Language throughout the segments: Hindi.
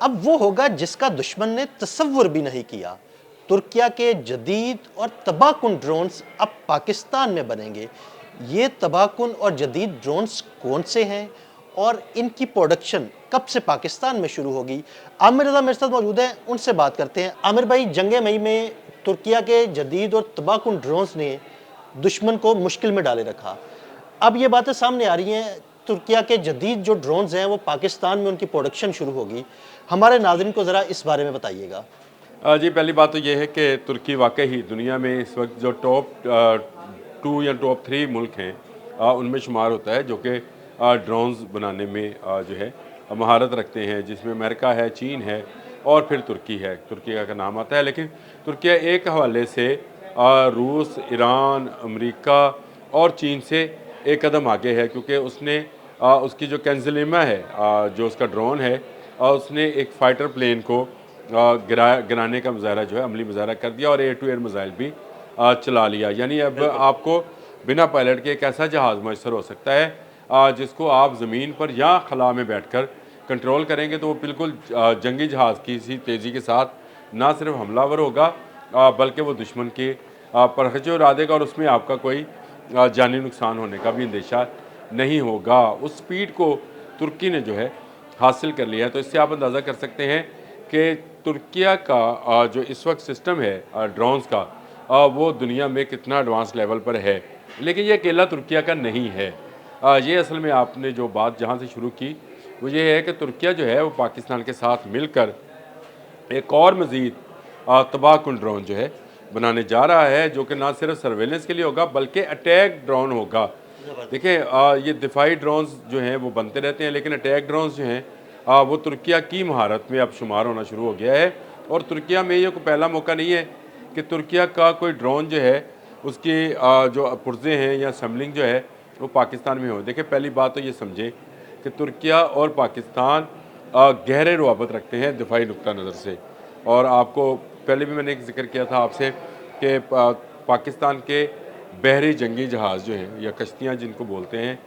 अब वो होगा जिसका दुश्मन ने तसव्वुर भी नहीं किया। तुर्किया के जदीद और तबाहकुन ड्रोन्स अब पाकिस्तान में बनेंगे। ये तबाहकुन और जदीद ड्रोन्स कौन से हैं और इनकी प्रोडक्शन कब से पाकिस्तान में शुरू होगी? आमिर रज़ा मेरे साथ मौजूद हैं, उनसे बात करते हैं। आमिर भाई, जंग मई में तुर्किया के जदीद और तबाहकुन ड्रोन्स ने दुश्मन को मुश्किल में डाले रखा। अब ये बातें सामने आ रही हैं, तुर्किया के जदीद जो ड्रोन्स हैं वो पाकिस्तान में उनकी प्रोडक्शन शुरू होगी। हमारे नाज़रीन को ज़रा इस बारे में बताइएगा। जी, पहली बात तो ये है कि तुर्की वाकई ही दुनिया में इस वक्त जो टॉप 2 या टॉप 3 मुल्क हैं उनमें शुमार होता है, जो कि ड्रोन्स बनाने में जो है महारत रखते हैं, जिसमें अमेरिका है, चीन है और फिर तुर्की है। तुर्की का नाम आता है, लेकिन तुर्किया एक हवाले से रूस, ईरान, अमेरिका और चीन से एक कदम आगे है, क्योंकि उसने उसकी जो कैंजिलिमा है, जो उसका ड्रोन है, उसने एक फ़ाइटर प्लेन को गिराने का मुजाहरा जो है अमली मुजाहरा कर दिया और एयर टू एयर मिसाइल भी चला लिया। यानी अब आपको बिना पायलट के एक ऐसा जहाज़ मैसर हो सकता है जिसको आप ज़मीन पर या खला में बैठकर कंट्रोल करेंगे, तो वो बिल्कुल जंगी जहाज़ की सी तेज़ी के साथ ना सिर्फ हमलावर होगा बल्कि वो दुश्मन के परखचे उड़ा देगा और उसमें आपका कोई जानी नुकसान होने का भी अंदेशा नहीं होगा। उस स्पीड को तुर्की ने जो है हासिल कर लिया है। तो इससे आप अंदाज़ा कर सकते हैं कि तुर्किया का जो इस वक्त सिस्टम है ड्रोन्स का, वो दुनिया में कितना एडवांस लेवल पर है। लेकिन ये अकेला तुर्किया का नहीं है। ये असल में आपने जो बात जहाँ से शुरू की वो ये है कि तुर्किया जो है वो पाकिस्तान के साथ मिलकर एक और मज़ीद तबाहकुन ड्रोन जो है बनाने जा रहा है, जो कि ना सिर्फ सर्वेलेंस के लिए होगा बल्कि अटैक ड्रोन होगा। देखिए, ये दिफाई ड्रोन्स जो हैं वो बनते रहते हैं, लेकिन अटैक ड्रोन्स जो हैं वो तुर्किया की महारत में अब शुमार होना शुरू हो गया है। और तुर्किया में ये कोई पहला मौका नहीं है कि तुर्किया का कोई ड्रोन जो है उसकी जो पुर्जे हैं या असम्बलिंग जो है वो पाकिस्तान में हो। देखिए, पहली बात तो ये समझें कि तुर्किया और पाकिस्तान गहरे रवाबत रखते हैं दिफाई नुक्ता नज़र से। और आपको पहले भी मैंने एक जिक्र किया था आपसे कि पाकिस्तान के बहरी जंगी जहाज़ जो हैं या कश्तियाँ जिनको बोलते हैं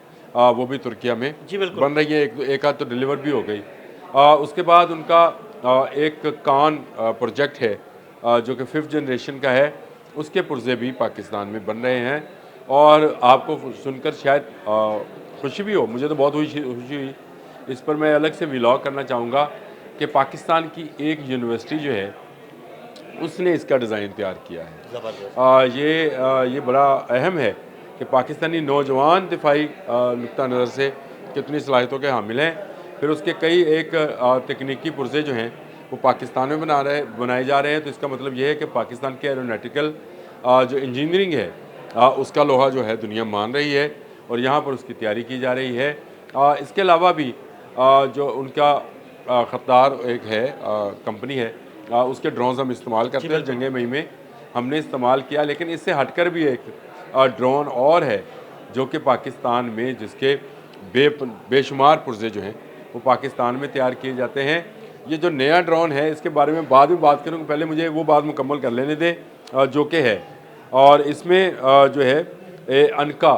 वो भी तुर्किया में जी बिल्कुल। बन रही है। एक आध तो डिलीवर भी हो गई। उसके बाद उनका एक कान प्रोजेक्ट है जो कि 5th जनरेशन का है, उसके पुर्जे भी पाकिस्तान में बन रहे हैं। और आपको सुनकर शायद खुशी भी हो, मुझे तो बहुत खुशी हुई। इस पर मैं अलग से व्लॉग करना चाहूँगा कि पाकिस्तान की एक यूनिवर्सिटी जो है उसने इसका डिज़ाइन तैयार किया है। ज़बरदस्त। ये बड़ा अहम है कि पाकिस्तानी नौजवान दिफाई नुक्ता नज़र से कितनी सलाहियतों के हामिल हैं। फिर उसके कई एक तकनीकी पुर्जे जो हैं वो पाकिस्तान में बनाए जा रहे हैं। तो इसका मतलब ये है कि पाकिस्तान के एरोनॉटिकल जो इंजीनियरिंग है उसका लोहा जो है दुनिया मान रही है और यहाँ पर उसकी तैयारी की जा रही है। इसके अलावा भी जो उनका ख़तदार एक है कंपनी है, उसके ड्रोन्स हम इस्तेमाल करते हैं। जंग मई में हमने इस्तेमाल किया, लेकिन इससे हटकर भी एक ड्रोन और है जो कि पाकिस्तान में जिसके बेशुमार पुर्जे जो हैं वो पाकिस्तान में तैयार किए जाते हैं। ये जो नया ड्रोन है इसके बारे में बाद में बात करूँगा, पहले मुझे वो बात मुकम्मल कर लेने दें जो कि है। और इसमें जो है अनका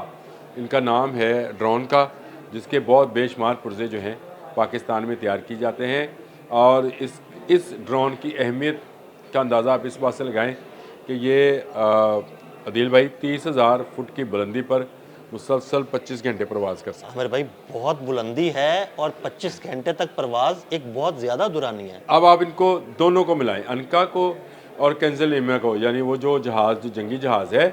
इनका नाम है ड्रोन का, जिसके बहुत बेशुमार पुर्जे जो हैं पाकिस्तान में तैयार किए जाते हैं। और इस ड्रोन की अहमियत का अंदाज़ा आप इस बात से लगाएं कि ये अदील भाई 30,000 फुट की बुलंदी पर मुसलसल 25 घंटे प्रवास कर सकते हैं। आमिर भाई, बहुत बुलंदी है और 25 घंटे तक प्रवास एक बहुत ज़्यादा दुरानी है। अब आप इनको दोनों को मिलाएं, अनका को और कैंजलिमा को, यानी वो जो जहाज़ जो जंगी जहाज़ है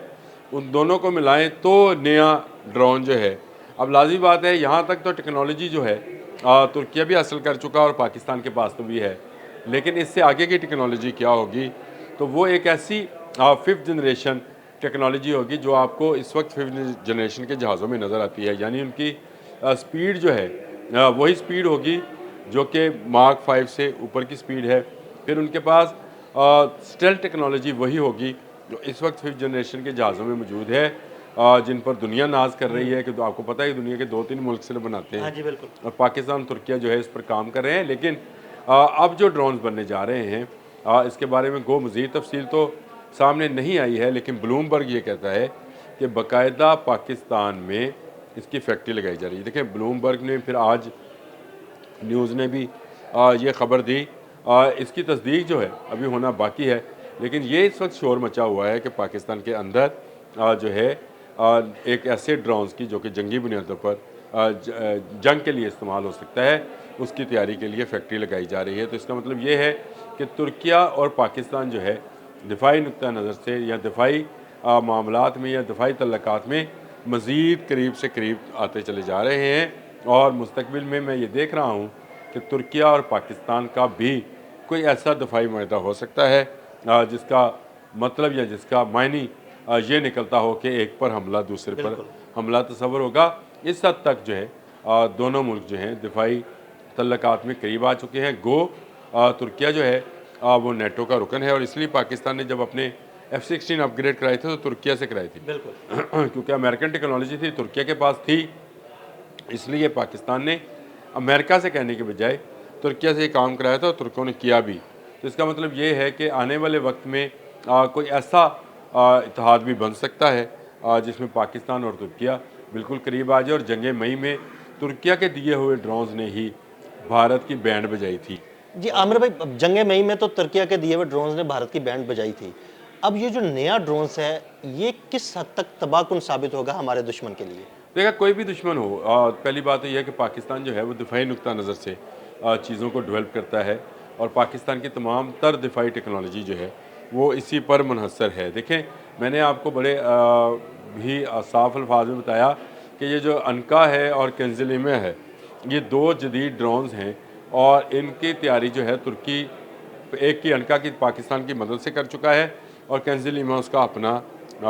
उन दोनों को मिलाएं तो नया ड्रोन जो है। अब लाज़मी बात है, यहाँ तक तो टेक्नोलॉजी जो है तुर्किया भी हासिल कर चुका और पाकिस्तान के पास तो भी है, लेकिन इससे आगे की टेक्नोलॉजी क्या होगी तो वो एक ऐसी 5th जनरेशन टेक्नोलॉजी होगी जो आपको इस वक्त 5th जनरेशन के जहाज़ों में नज़र आती है। यानी उनकी स्पीड जो है वही स्पीड होगी जो कि मार्क 5 से ऊपर की स्पीड है। फिर उनके पास स्टेल्थ टेक्नोलॉजी वही होगी जो इस वक्त 5th जनरेशन के जहाज़ों में मौजूद है, जिन पर दुनिया नाज कर रही है कि तो आपको पता है कि दुनिया के 2-3 मुल्क से बनाते हैं। हाँ जी बिल्कुल। और पाकिस्तान तुर्किया जो है इस पर काम कर रहे हैं। लेकिन अब जो ड्रोन्स बनने जा रहे हैं इसके बारे में गो मज़ीद तफसील तो सामने नहीं आई है, लेकिन ब्लूमबर्ग ये कहता है कि बाकायदा पाकिस्तान में इसकी फैक्ट्री लगाई जा रही है। देखिए, ब्लूमबर्ग ने फिर आज न्यूज़ ने भी ये खबर दी। इसकी तस्दीक जो है अभी होना बाकी है, लेकिन ये इस वक्त शोर मचा हुआ है कि पाकिस्तान के अंदर जो है एक ऐसे ड्रोन्स की जो कि जंगी बुनियादों पर जंग के लिए इस्तेमाल हो सकता है, उसकी तैयारी के लिए फैक्ट्री लगाई जा रही है। तो इसका मतलब ये है कि तुर्किया और पाकिस्तान जो है दिफाई नुक्ता नज़र से या दिफाई मामलात में या दिफाई तल्लकात में मज़ीद करीब से करीब आते चले जा रहे हैं। और मुस्तकबिल में मैं ये देख रहा हूँ कि तुर्किया और पाकिस्तान का भी कोई ऐसा दफाई माहिदा हो सकता है जिसका मतलब या जिसका मायनी ये निकलता हो कि एक पर हमला दूसरे पर हमला तस्वर होगा। इस हद तक जो है दोनों मुल्क जो हैं दिफाई तल्लकात में करीब आ चुके हैं। तुर्किया जो है वो नेटो का रुकन है, और इसलिए पाकिस्तान ने जब अपने F-16 अपग्रेड कराए थे तो तुर्किया से कराई थी क्योंकि अमेरिकन टेक्नोलॉजी थी, तुर्किया के पास थी, इसलिए पाकिस्तान ने अमेरिका से कहने के बजाय तुर्किया से ये काम कराया था और तुर्कों ने किया भी। तो इसका मतलब ये है कि आने वाले वक्त में कोई ऐसा इत्तेहाद भी बन सकता है जिसमें पाकिस्तान और तुर्किया बिल्कुल करीब आ जाए। और जंग मई में तुर्किया के दिए हुए ड्रोन्स ने ही भारत की बैंड बजाई थी। जी आमिर भाई, जंग मई में तो तुर्किया के दिए हुए ड्रोन्स ने भारत की बैंड बजाई थी। अब ये जो नया ड्रोन्स है, ये किस हद तक तबाहकुन साबित होगा हमारे दुश्मन के लिए? देखा, कोई भी दुश्मन हो, पहली बात तो यह है कि पाकिस्तान जो है वो दिफाई नुक्ता नज़र से चीज़ों को डेवलप करता है, और पाकिस्तान की तमाम तर दिफाई टेक्नोलॉजी जो है वो इसी पर मुनहसर है। देखें, मैंने आपको बड़े भी साफ अल्फाज में बताया कि ये जो अनका है और कंजिलिमा है, ये दो जदीद ड्रोन्स हैं, और इनकी तैयारी जो है तुर्की एक की अनका की पाकिस्तान की मदद से कर चुका है, और कंजिलिमा उसका अपना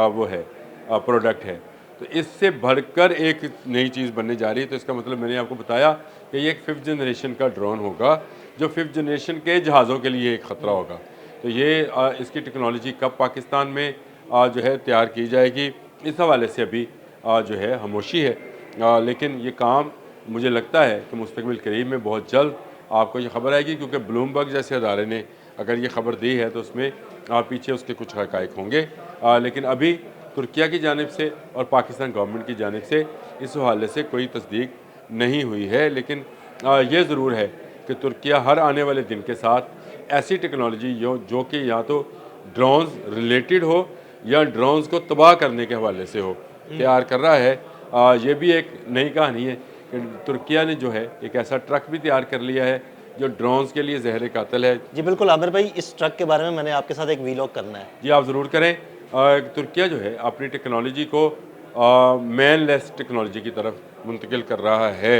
वो है प्रोडक्ट है। तो इससे बढ़कर एक नई चीज़ बनने जा रही है। तो इसका मतलब मैंने आपको बताया कि ये एक 5th जनरेशन का ड्रोन होगा जो 5th जनरेशन के जहाज़ों के लिए एक ख़तरा होगा। तो ये इसकी टेक्नोलॉजी कब पाकिस्तान में जो है तैयार की जाएगी, इस हवाले से अभी जो है खामोशी है। लेकिन ये काम मुझे लगता है कि मुस्तकबिल करीब में बहुत जल्द आपको ये खबर आएगी, क्योंकि ब्लूमबर्ग जैसे अदारे ने अगर ये खबर दी है तो उसमें पीछे उसके कुछ हक़ाइक़ होंगे। लेकिन अभी तुर्किया की जानिब से और पाकिस्तान गवर्नमेंट की जानिब से इस हवाले से कोई तस्दीक नहीं हुई है। लेकिन ये ज़रूर है कि तुर्किया हर आने वाले दिन के साथ ऐसी टेक्नोलॉजी जो कि या तो ड्रोन्स रिलेटेड हो या ड्रोन्स को तबाह करने के हवाले से हो, तैयार कर रहा है। ये भी एक नई कहानी है कि तुर्किया ने जो है एक ऐसा ट्रक भी तैयार कर लिया है जो ड्रोन्स के लिए जहर कातिल है। जी बिल्कुल आमिर भाई, इस ट्रक के बारे में मैंने आपके साथ एक वीलॉग करना है। जी आप ज़रूर करें। तुर्किया जो है अपनी टेक्नोलॉजी को मैनलेस टेक्नोलॉजी की तरफ मुंतकिल कर रहा है।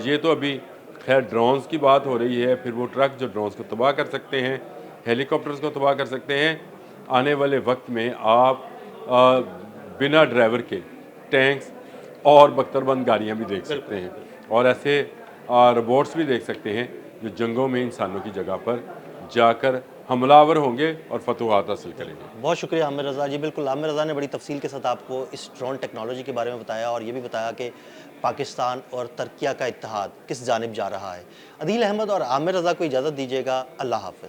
ये तो अभी खैर ड्रोन्स की बात हो रही है, फिर वो ट्रक जो ड्रोन्स को तबाह कर सकते हैं, हेलीकॉप्टर्स को तबाह कर सकते हैं। आने वाले वक्त में आप बिना ड्राइवर के टैंक्स और बख्तरबंद गाड़ियाँ भी देख सकते हैं, और ऐसे रोबोट्स भी देख सकते हैं जो जंगों में इंसानों की जगह पर जाकर हमलावर होंगे और फतूहात हासिल करेंगे। बहुत शुक्रिया आमिर रज़ा जी। बिल्कुल, आमिर रज़ा ने बड़ी तफसील के साथ आपको इस ड्रोन टेक्नोलॉजी के बारे में बताया, और ये भी बताया कि पाकिस्तान और तुर्किया का इत्तेहाद किस जानिब जा रहा है। अदील अहमद और आमिर रज़ा को इजाज़त दीजिएगा। अल्लाह हाफ़िज़।